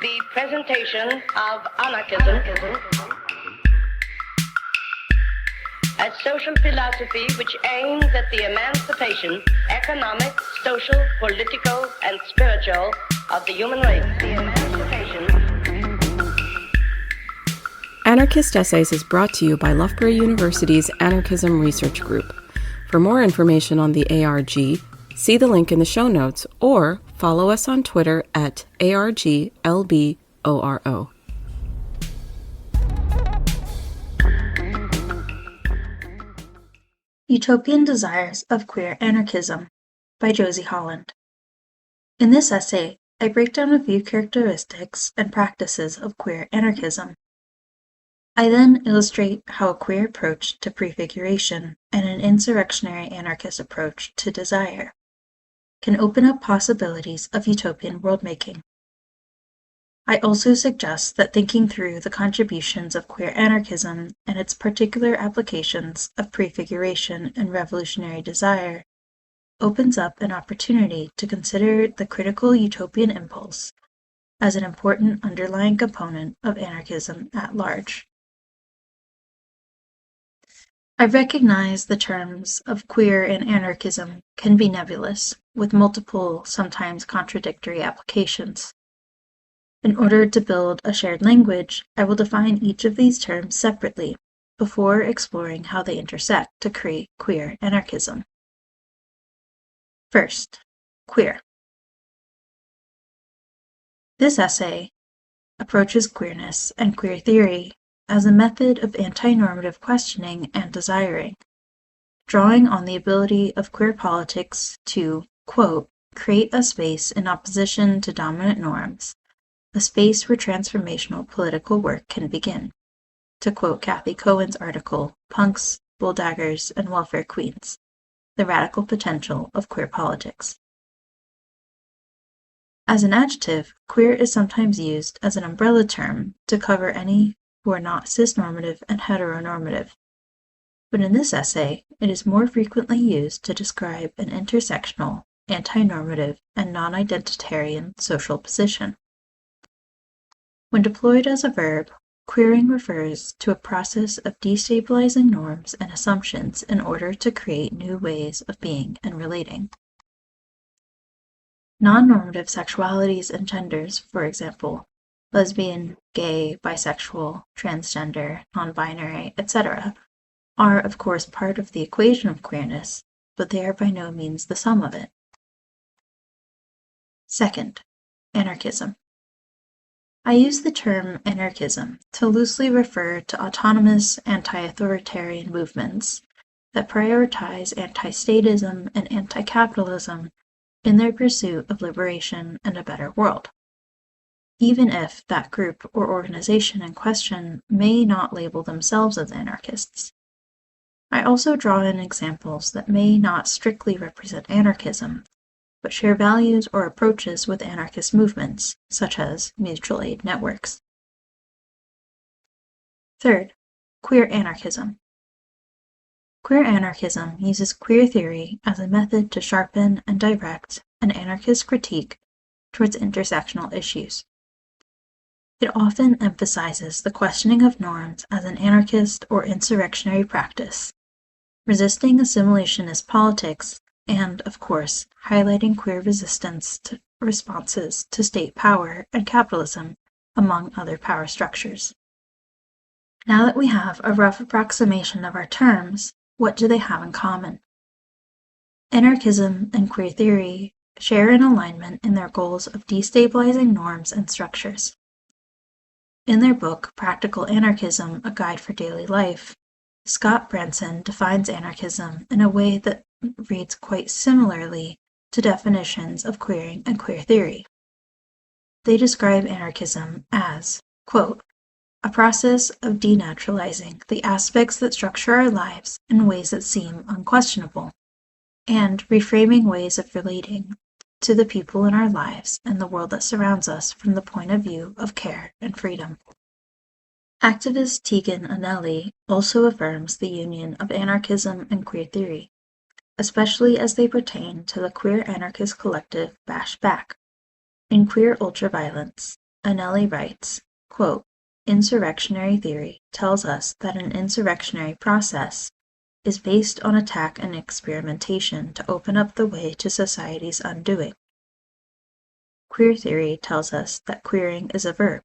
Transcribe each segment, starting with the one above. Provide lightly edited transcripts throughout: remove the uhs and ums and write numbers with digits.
The presentation of anarchism as social philosophy which aims at the emancipation, economic, social, political, and spiritual of the human race. The emancipation. Anarchist Essays is brought to you by Loughborough University's Anarchism Research Group. For more information on the ARG, see the link in the show notes or follow us on Twitter at ARGLBORO. Utopian Desires of Queer Anarchism by Josie Holland. In this essay, I break down a few characteristics and practices of queer anarchism. I then illustrate how a queer approach to prefiguration and an insurrectionary anarchist approach to desire can open up possibilities of utopian world-making. I also suggest that thinking through the contributions of queer anarchism and its particular applications of prefiguration and revolutionary desire opens up an opportunity to consider the critical utopian impulse as an important underlying component of anarchism at large. I recognize the terms of queer and anarchism can be nebulous, with multiple, sometimes contradictory applications. In order to build a shared language, I will define each of these terms separately before exploring how they intersect to create queer anarchism. First, queer. This essay approaches queerness and queer theory as a method of anti-normative questioning and desiring, drawing on the ability of queer politics to, quote, create a space in opposition to dominant norms, a space where transformational political work can begin, to quote Kathy Cohen's article, Punks, Bulldaggers, and Welfare Queens, The Radical Potential of Queer Politics. As an adjective, queer is sometimes used as an umbrella term to cover any who are not cisnormative and heteronormative, but in this essay, it is more frequently used to describe an intersectional, anti-normative, and non-identitarian social position. When deployed as a verb, queering refers to a process of destabilizing norms and assumptions in order to create new ways of being and relating. Non-normative sexualities and genders, for example, lesbian, gay, bisexual, transgender, non-binary, etc., are of course part of the equation of queerness, but they are by no means the sum of it. Second, anarchism. I use the term anarchism to loosely refer to autonomous anti-authoritarian movements that prioritize anti-statism and anti-capitalism in their pursuit of liberation and a better world, even if that group or organization in question may not label themselves as anarchists. I also draw in examples that may not strictly represent anarchism, but share values or approaches with anarchist movements, such as mutual aid networks. Third, queer anarchism. Queer anarchism uses queer theory as a method to sharpen and direct an anarchist critique towards intersectional issues. It often emphasizes the questioning of norms as an anarchist or insurrectionary practice, resisting assimilationist politics, and, of course, highlighting queer resistance to responses to state power and capitalism, among other power structures. Now that we have a rough approximation of our terms, what do they have in common? Anarchism and queer theory share an alignment in their goals of destabilizing norms and structures. In their book, Practical Anarchism, A Guide for Daily Life, Scott Branson defines anarchism in a way that reads quite similarly to definitions of queering and queer theory. They describe anarchism as, quote, a process of denaturalizing the aspects that structure our lives in ways that seem unquestionable, and reframing ways of relating to the people in our lives and the world that surrounds us from the point of view of care and freedom. Activist Tegan Anelli also affirms the union of anarchism and queer theory, especially as they pertain to the queer anarchist collective Bash Back. In Queer Ultraviolence, Anelli writes, quote, "Insurrectionary theory tells us that an insurrectionary process is based on attack and experimentation to open up the way to society's undoing. Queer theory tells us that queering is a verb,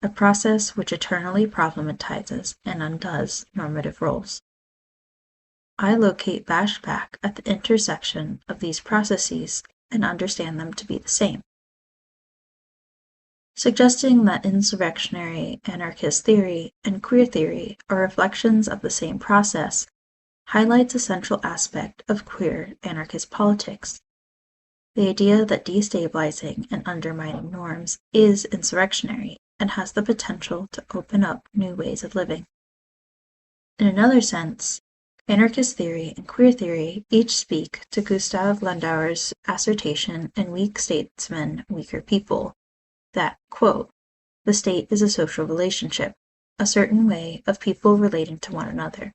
a process which eternally problematizes and undoes normative roles. I locate bashback at the intersection of these processes and understand them to be the same." Suggesting that insurrectionary anarchist theory and queer theory are reflections of the same process highlights a central aspect of queer anarchist politics: the idea that destabilizing and undermining norms is insurrectionary and has the potential to open up new ways of living. In another sense, anarchist theory and queer theory each speak to Gustav Landauer's assertion in Weak Statesmen, Weaker People that, quote, "the state is a social relationship, a certain way of people relating to one another.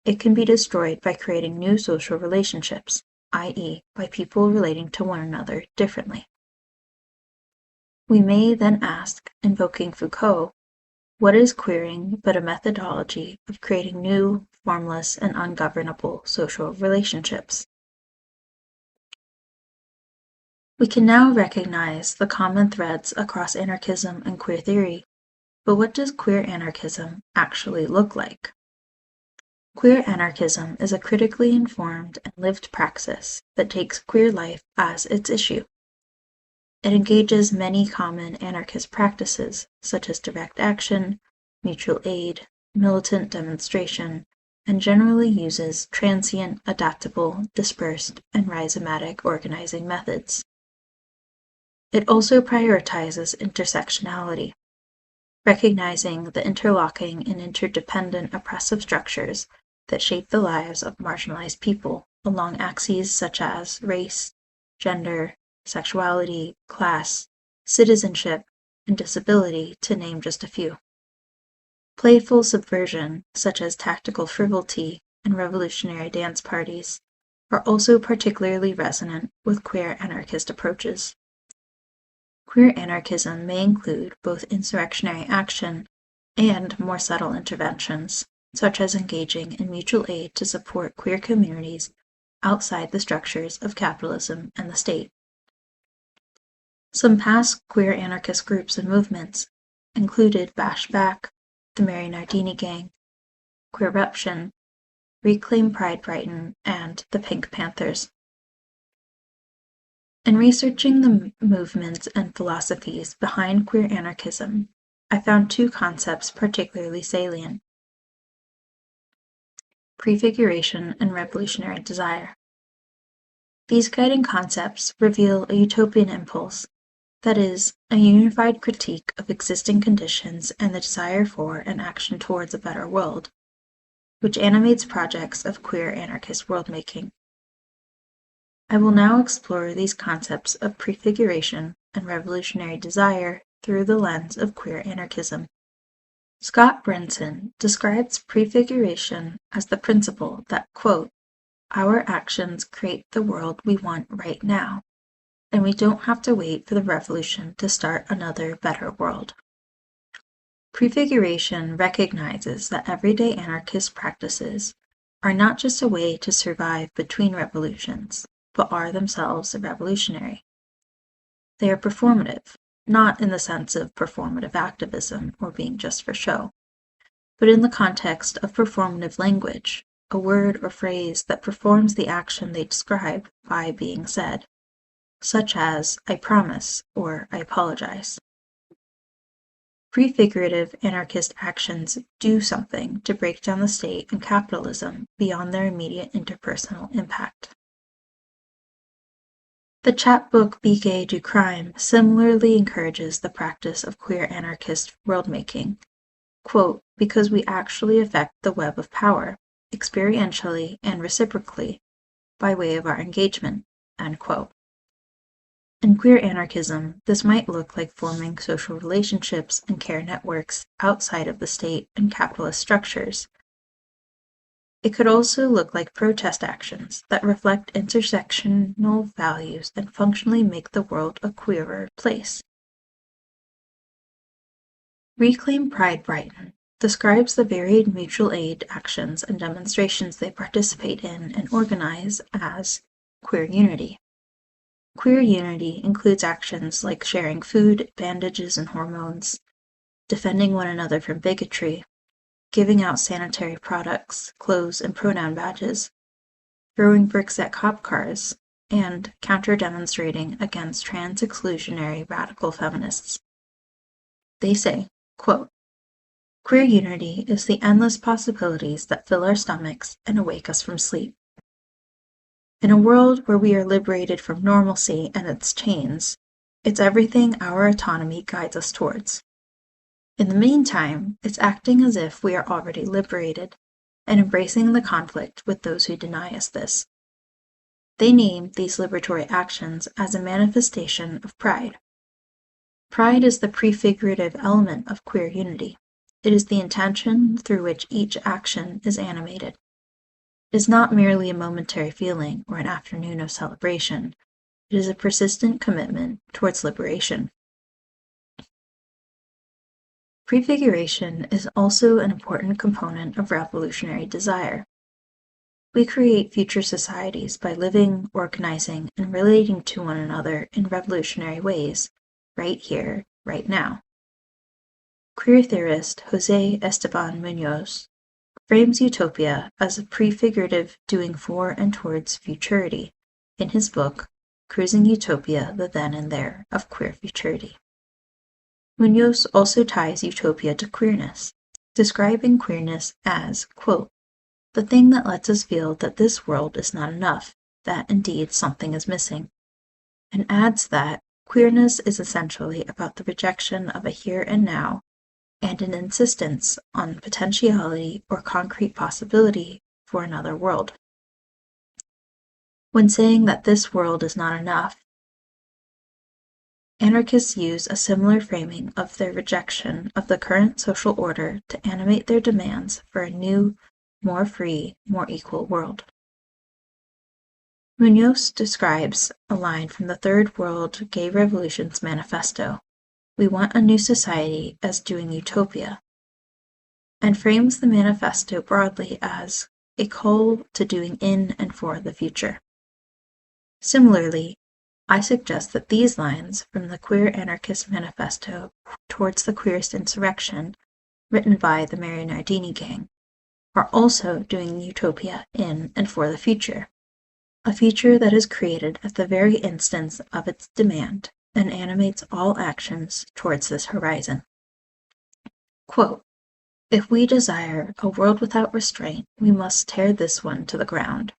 It can be destroyed by creating new social relationships, i.e., by people relating to one another differently." We may then ask, invoking Foucault, what is queering but a methodology of creating new, formless, and ungovernable social relationships? We can now recognize the common threads across anarchism and queer theory, but what does queer anarchism actually look like? Queer anarchism is a critically informed and lived praxis that takes queer life as its issue. It engages many common anarchist practices, such as direct action, mutual aid, militant demonstration, and generally uses transient, adaptable, dispersed, and rhizomatic organizing methods. It also prioritizes intersectionality, recognizing the interlocking and interdependent oppressive structures that shape the lives of marginalized people along axes such as race, gender, sexuality, class, citizenship, and disability, to name just a few. Playful subversion, such as tactical frivolity and revolutionary dance parties, are also particularly resonant with queer anarchist approaches. Queer anarchism may include both insurrectionary action and more subtle interventions, such as engaging in mutual aid to support queer communities outside the structures of capitalism and the state. Some past queer anarchist groups and movements included Bashback, the Mary Nardini Gang, Queeruption, Reclaim Pride Brighton, and the Pink Panthers. In researching the movements and philosophies behind queer anarchism, I found two concepts particularly salient: prefiguration and revolutionary desire. These guiding concepts reveal a utopian impulse, that is, a unified critique of existing conditions and the desire for and action towards a better world, which animates projects of queer anarchist worldmaking. I will now explore these concepts of prefiguration and revolutionary desire through the lens of queer anarchism. Scott Brinson describes prefiguration as the principle that, quote, "our actions create the world we want right now, and we don't have to wait for the revolution to start another better world." Prefiguration recognizes that everyday anarchist practices are not just a way to survive between revolutions, but are themselves revolutionary. They are performative, not in the sense of performative activism or being just for show, but in the context of performative language, a word or phrase that performs the action they describe by being said, such as "I promise" or "I apologize." Prefigurative anarchist actions do something to break down the state and capitalism beyond their immediate interpersonal impact. The chapbook Biquet du Crime similarly encourages the practice of queer anarchist worldmaking, quote, "because we actually affect the web of power, experientially and reciprocally, by way of our engagement," end quote. In queer anarchism, this might look like forming social relationships and care networks outside of the state and capitalist structures. It could also look like protest actions that reflect intersectional values and functionally make the world a queerer place. Reclaim Pride Brighton describes the varied mutual aid actions and demonstrations they participate in and organize as queer unity. Queer unity includes actions like sharing food, bandages, and hormones, defending one another from bigotry, giving out sanitary products, clothes, and pronoun badges, throwing bricks at cop cars, and counter-demonstrating against trans-exclusionary radical feminists. They say, quote, "Queer unity is the endless possibilities that fill our stomachs and awake us from sleep. In a world where we are liberated from normalcy and its chains, it's everything our autonomy guides us towards. In the meantime, it's acting as if we are already liberated and embracing the conflict with those who deny us this." They name these liberatory actions as a manifestation of pride. Pride is the prefigurative element of queer unity. It is the intention through which each action is animated. It is not merely a momentary feeling or an afternoon of celebration. It is a persistent commitment towards liberation. Prefiguration is also an important component of revolutionary desire. We create future societies by living, organizing, and relating to one another in revolutionary ways, right here, right now. Queer theorist José Esteban Muñoz frames utopia as a prefigurative doing for and towards futurity in his book, Cruising Utopia, the Then and There of Queer Futurity. Muñoz also ties utopia to queerness, describing queerness as, quote, "the thing that lets us feel that this world is not enough, that indeed something is missing," and adds that queerness is essentially about the rejection of a here and now and an insistence on potentiality or concrete possibility for another world. When saying that this world is not enough, anarchists use a similar framing of their rejection of the current social order to animate their demands for a new, more free, more equal world. Muñoz describes a line from the Third World Gay Revolution's manifesto, "We want a new society," as doing utopia, and frames the manifesto broadly as a call to doing in and for the future. Similarly, I suggest that these lines from the Queer Anarchist Manifesto Towards the Queerest Insurrection, written by the Mary Nardini Gang, are also doing utopia in and for the future, a future that is created at the very instance of its demand and animates all actions towards this horizon. Quote, "If we desire a world without restraint, we must tear this one to the ground.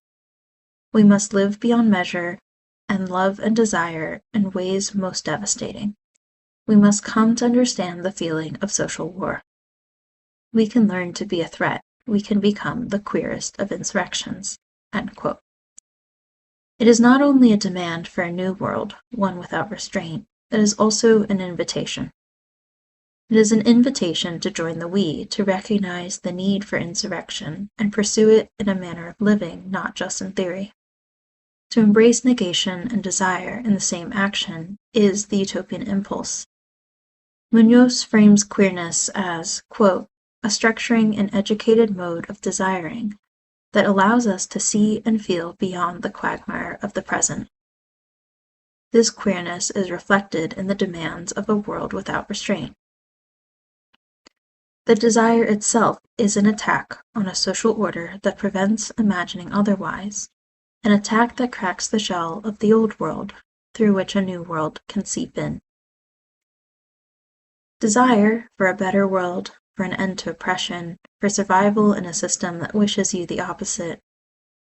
We must live beyond measure and love and desire in ways most devastating. We must come to understand the feeling of social war. We can learn to be a threat. We can become the queerest of insurrections." End quote. It is not only a demand for a new world, one without restraint, it is also an invitation. It is an invitation to join the we, to recognize the need for insurrection and pursue it in a manner of living, not just in theory. To embrace negation and desire in the same action is the utopian impulse. Muñoz frames queerness as, quote, "a structuring and educated mode of desiring that allows us to see and feel beyond the quagmire of the present." This queerness is reflected in the demands of a world without restraint. The desire itself is an attack on a social order that prevents imagining otherwise, an attack that cracks the shell of the old world, through which a new world can seep in. Desire for a better world, for an end to oppression, for survival in a system that wishes you the opposite,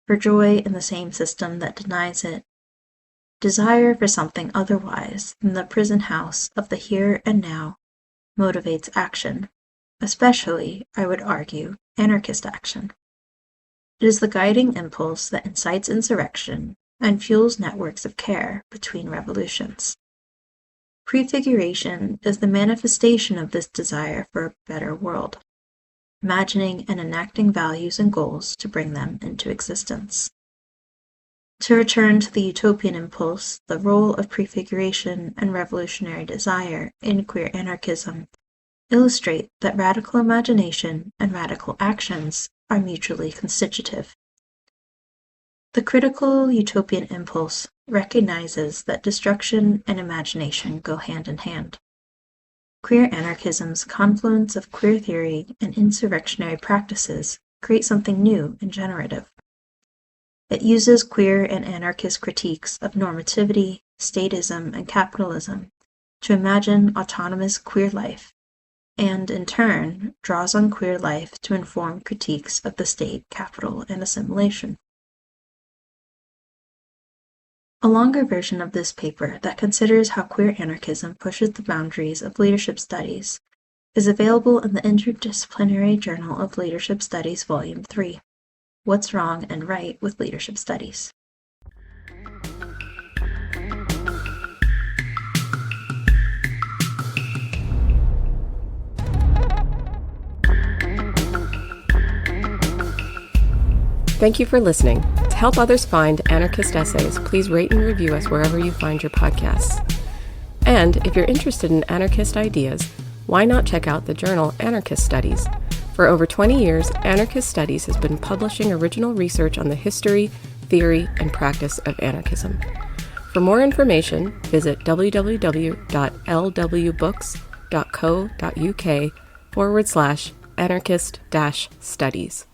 for joy in the same system that denies it. Desire for something otherwise than the prison house of the here and now motivates action, especially, I would argue, anarchist action. It is the guiding impulse that incites insurrection and fuels networks of care between revolutions. Prefiguration is the manifestation of this desire for a better world, imagining and enacting values and goals to bring them into existence. To return to the utopian impulse, the role of prefiguration and revolutionary desire in queer anarchism illustrate that radical imagination and radical actions are mutually constitutive. The critical utopian impulse recognizes that destruction and imagination go hand in hand. Queer anarchism's confluence of queer theory and insurrectionary practices create something new and generative. It uses queer and anarchist critiques of normativity, statism, and capitalism to imagine autonomous queer life, and in turn draws on queer life to inform critiques of the state, capital, and assimilation. A longer version of this paper that considers how queer anarchism pushes the boundaries of leadership studies is available in the Interdisciplinary Journal of Leadership Studies, Volume 3, What's Wrong and Right with Leadership Studies. Thank you for listening. To help others find anarchist essays, please rate and review us wherever you find your podcasts. And if you're interested in anarchist ideas, why not check out the journal Anarchist Studies? For over 20 years, Anarchist Studies has been publishing original research on the history, theory, and practice of anarchism. For more information, visit www.lwbooks.co.uk/anarchist-studies.